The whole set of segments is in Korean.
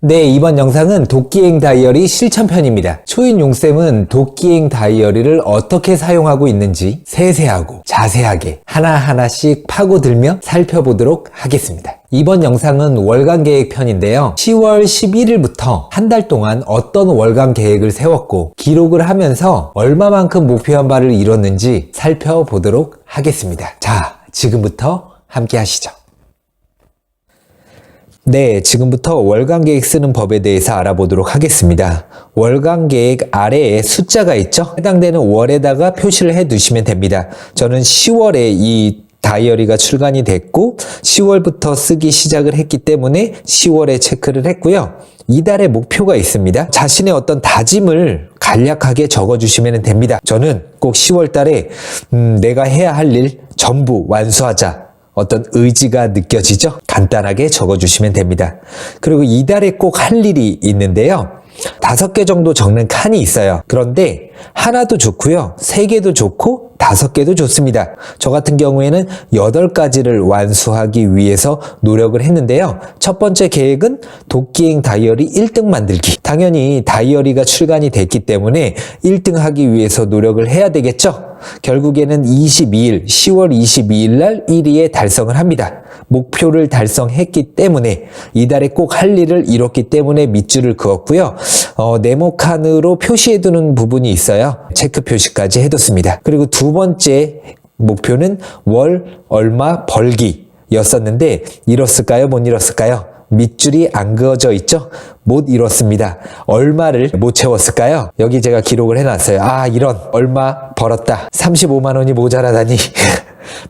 네, 이번 영상은 도끼행 다이어리 실천편입니다. 초인용쌤은 도끼행 다이어리를 어떻게 사용하고 있는지 세세하고 자세하게 하나하나씩 파고들며 살펴보도록 하겠습니다. 이번 영상은 월간 계획 편인데요. 10월 11일부터 한 달 동안 어떤 월간 계획을 세웠고 기록을 하면서 얼마만큼 목표한 바를 이뤘는지 살펴보도록 하겠습니다. 자, 지금부터 함께 하시죠. 네, 지금부터 월간 계획 쓰는 법에 대해서 알아보도록 하겠습니다. 월간 계획 아래에 숫자가 있죠? 해당되는 월에다가 표시를 해 두시면 됩니다. 저는 10월에 이 다이어리가 출간이 됐고 10월부터 쓰기 시작을 했기 때문에 10월에 체크를 했고요. 이달의 목표가 있습니다. 자신의 어떤 다짐을 간략하게 적어주시면 됩니다. 저는 꼭 10월 달에 내가 해야 할 일 전부 완수하자. 어떤 의지가 느껴지죠? 간단하게 적어주시면 됩니다. 그리고 이달에 꼭 할 일이 있는데요. 5개 정도 적는 칸이 있어요. 그런데 하나도 좋고요. 3개도 좋고 5개도 좋습니다. 저 같은 경우에는 8가지를 완수하기 위해서 노력을 했는데요. 첫 번째 계획은 도끼행 다이어리 1등 만들기. 당연히 다이어리가 출간이 됐기 때문에 1등 하기 위해서 노력을 해야 되겠죠? 결국에는 10월 22일 날 1위에 달성을 합니다. 목표를 달성했기 때문에 이달에 꼭 할 일을 이뤘기 때문에 밑줄을 그었고요. 네모칸으로 표시해두는 부분이 있어요. 체크 표시까지 해뒀습니다. 그리고 두 번째 목표는 월 얼마 벌기 였었는데 이뤘을까요? 못 이뤘을까요? 밑줄이 안 그어져 있죠? 못 이뤘습니다. 얼마를 못 채웠을까요? 여기 제가 기록을 해놨어요. 이런 얼마 벌었다. 35만 원이 모자라다니.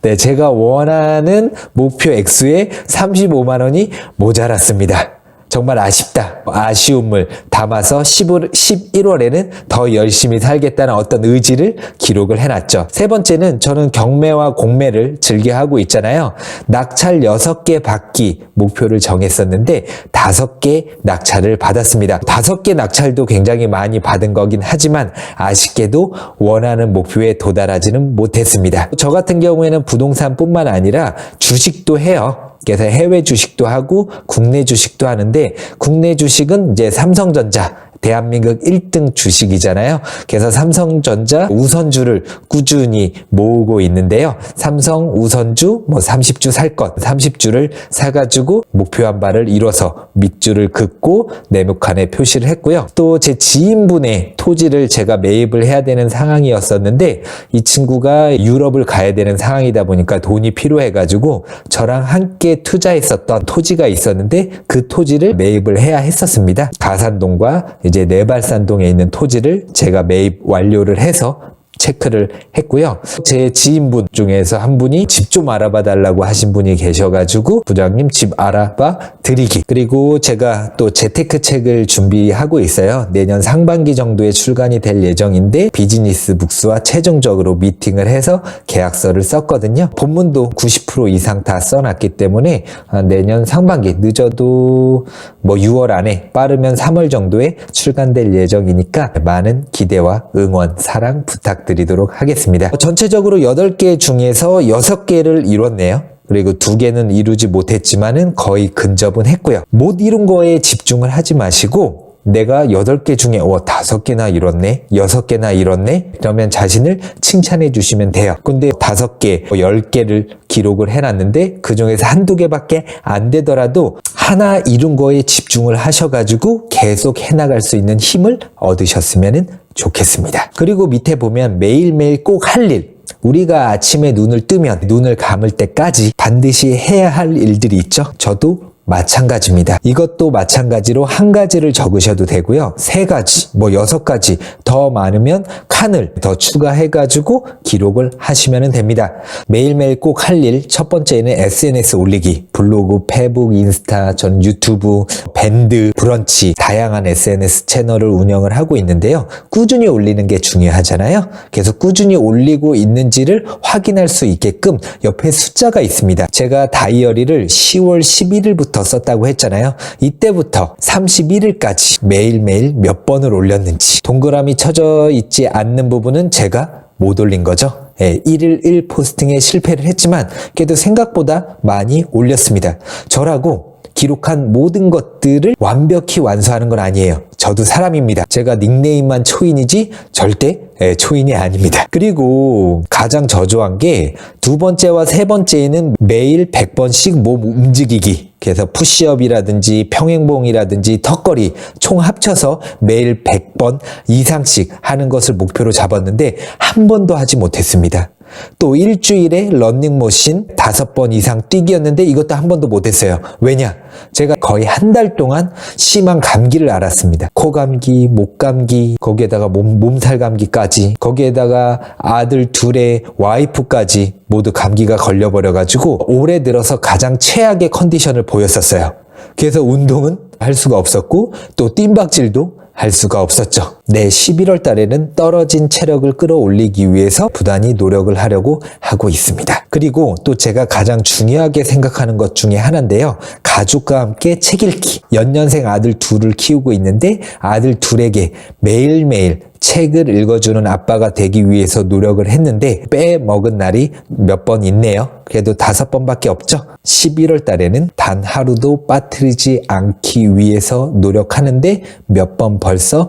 네, 제가 원하는 목표 액수에 35만 원이 모자랐습니다. 정말 아쉽다. 아쉬움을 담아서 11월에는 더 열심히 살겠다는 어떤 의지를 기록을 해놨죠. 세 번째는 저는 경매와 공매를 즐겨하고 있잖아요. 낙찰 6개 받기 목표를 정했었는데 5개 낙찰을 받았습니다. 5개 낙찰도 굉장히 많이 받은 거긴 하지만 아쉽게도 원하는 목표에 도달하지는 못했습니다. 저 같은 경우에는 부동산뿐만 아니라 주식도 해요. 그래서 해외 주식도 하고 국내 주식도 하는데 국내 주식은 이제 삼성전자 대한민국 1등 주식이잖아요. 그래서 삼성전자 우선주를 꾸준히 모으고 있는데요. 삼성 우선주 30주 살 것, 30주를 사가지고 목표한 바를 이뤄서 밑줄을 긋고 네모칸에 표시를 했고요. 또 제 지인분의 토지를 제가 매입을 해야 되는 상황이었었는데 이 친구가 유럽을 가야 되는 상황이다 보니까 돈이 필요해가지고 저랑 함께 투자했었던 토지가 있었는데 그 토지를 매입을 해야 했었습니다. 가산동과 이제 내발산동에 있는 토지를 제가 매입 완료를 해서 체크를 했고요. 제 지인분 중에서 한 분이 집 좀 알아봐 달라고 하신 분이 계셔가지고 부장님 집 알아봐 드리기. 그리고 제가 또 재테크 책을 준비하고 있어요. 내년 상반기 정도에 출간이 될 예정인데 비즈니스 북스와 최종적으로 미팅을 해서 계약서를 썼거든요. 본문도 90% 이상 다 써놨기 때문에 내년 상반기 늦어도 6월 안에 빠르면 3월 정도에 출간될 예정이니까 많은 기대와 응원, 사랑 부탁드리도록 하겠습니다. 전체적으로 8개 중에서 6개를 이뤘네요. 그리고 2개는 이루지 못했지만은 거의 근접은 했고요. 못 이룬 거에 집중을 하지 마시고 내가 8개 중에 5개나 이뤘네? 6개나 이뤘네? 그러면 자신을 칭찬해 주시면 돼요. 근데 5개, 10개를 기록을 해놨는데 그 중에서 1~2개밖에 안 되더라도 하나 이룬 거에 집중을 하셔가지고 계속 해나갈 수 있는 힘을 얻으셨으면 좋겠습니다. 그리고 밑에 보면 매일매일 꼭 할 일, 우리가 아침에 눈을 뜨면 눈을 감을 때까지 반드시 해야 할 일들이 있죠. 저도 마찬가지입니다. 이것도 마찬가지로 1가지를 적으셔도 되고요. 3가지, 6가지 더 많으면 칸을 더 추가해가지고 기록을 하시면 됩니다. 매일매일 꼭 할 일, 첫 번째는 SNS 올리기. 블로그, 페북, 인스타, 전 유튜브, 밴드, 브런치, 다양한 SNS 채널을 운영을 하고 있는데요. 꾸준히 올리는 게 중요하잖아요. 그래서 꾸준히 올리고 있는지를 확인할 수 있게끔 옆에 숫자가 있습니다. 제가 다이어리를 10월 11일부터 썼다고 했잖아요. 이때부터 31일까지 매일매일 몇 번을 올렸는지 동그라미 쳐져 있지 않는 부분은 제가 못 올린 거죠. 1일 1포스팅에 실패를 했지만 그래도 생각보다 많이 올렸습니다. 저라고 기록한 모든 것들을 완벽히 완수하는 건 아니에요. 저도 사람입니다. 제가 닉네임만 초인이지 절대 초인이 아닙니다. 그리고 가장 저조한 게 두 번째와 세 번째에는 매일 100번씩 몸 움직이기. 그래서 푸시업이라든지 평행봉이라든지 턱걸이 총 합쳐서 매일 100번 이상씩 하는 것을 목표로 잡았는데 한 번도 하지 못했습니다. 또 일주일에 러닝머신 5번 이상 뛰기였는데 이것도 한 번도 못했어요. 왜냐? 제가 거의 한 달 동안 심한 감기를 앓았습니다. 코감기, 목감기, 거기에다가 몸살 감기까지, 거기에다가 아들 둘의 와이프까지 모두 감기가 걸려버려가지고 올해 들어서 가장 최악의 컨디션을 보였었어요. 그래서 운동은 할 수가 없었고 또 뜀박질도 할 수가 없었죠. 네, 11월 달에는 떨어진 체력을 끌어올리기 위해서 부단히 노력을 하려고 하고 있습니다. 그리고 또 제가 가장 중요하게 생각하는 것 중에 하나인데요. 가족과 함께 책 읽기. 연년생 아들 둘을 키우고 있는데 아들 둘에게 매일매일 책을 읽어주는 아빠가 되기 위해서 노력을 했는데 빼먹은 날이 몇 번 있네요. 그래도 5번밖에 없죠. 11월 달에는 단 하루도 빠뜨리지 않기 위해서 노력하는데 몇 번 벌써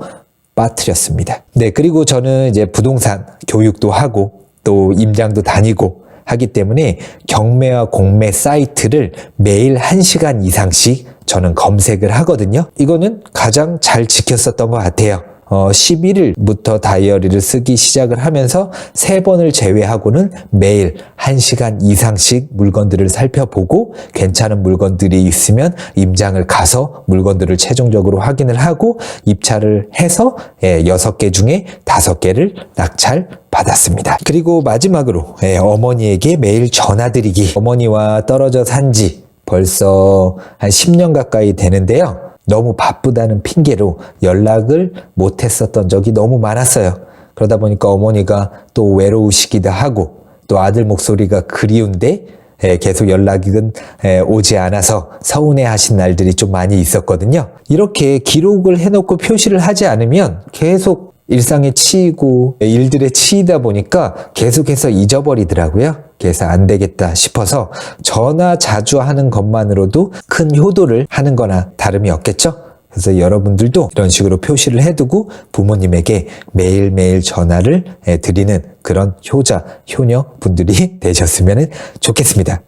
빠뜨렸습니다. 네, 그리고 저는 이제 부동산 교육도 하고 또 임장도 다니고 하기 때문에 경매와 공매 사이트를 매일 1시간 이상씩 저는 검색을 하거든요. 이거는 가장 잘 지켰었던 것 같아요. 11일부터 다이어리를 쓰기 시작을 하면서 3번을 제외하고는 매일 1시간 이상씩 물건들을 살펴보고 괜찮은 물건들이 있으면 임장을 가서 물건들을 최종적으로 확인을 하고 입찰을 해서 6개 중에 5개를 낙찰 받았습니다. 그리고 마지막으로 어머니에게 매일 전화드리기. 어머니와 떨어져 산 지 벌써 한 10년 가까이 되는데요. 너무 바쁘다는 핑계로 연락을 못했었던 적이 너무 많았어요. 그러다 보니까 어머니가 또 외로우시기도 하고 또 아들 목소리가 그리운데 계속 연락은 오지 않아서 서운해 하신 날들이 좀 많이 있었거든요. 이렇게 기록을 해놓고 표시를 하지 않으면 계속 일상에 치이고 일들에 치이다 보니까 계속해서 잊어버리더라고요. 그래서 안 되겠다 싶어서 전화 자주 하는 것만으로도 큰 효도를 하는 거나 다름이 없겠죠? 그래서 여러분들도 이런 식으로 표시를 해두고 부모님에게 매일매일 전화를 드리는 그런 효자, 효녀 분들이 되셨으면 좋겠습니다.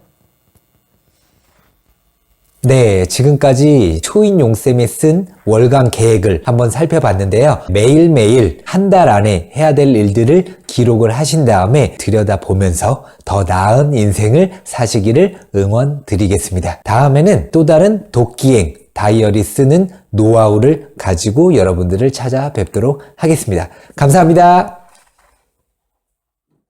네, 지금까지 초인용쌤이 쓴 월간 계획을 한번 살펴봤는데요. 매일매일 한 달 안에 해야 될 일들을 기록을 하신 다음에 들여다보면서 더 나은 인생을 사시기를 응원드리겠습니다. 다음에는 또 다른 도끼행 다이어리 쓰는 노하우를 가지고 여러분들을 찾아뵙도록 하겠습니다. 감사합니다.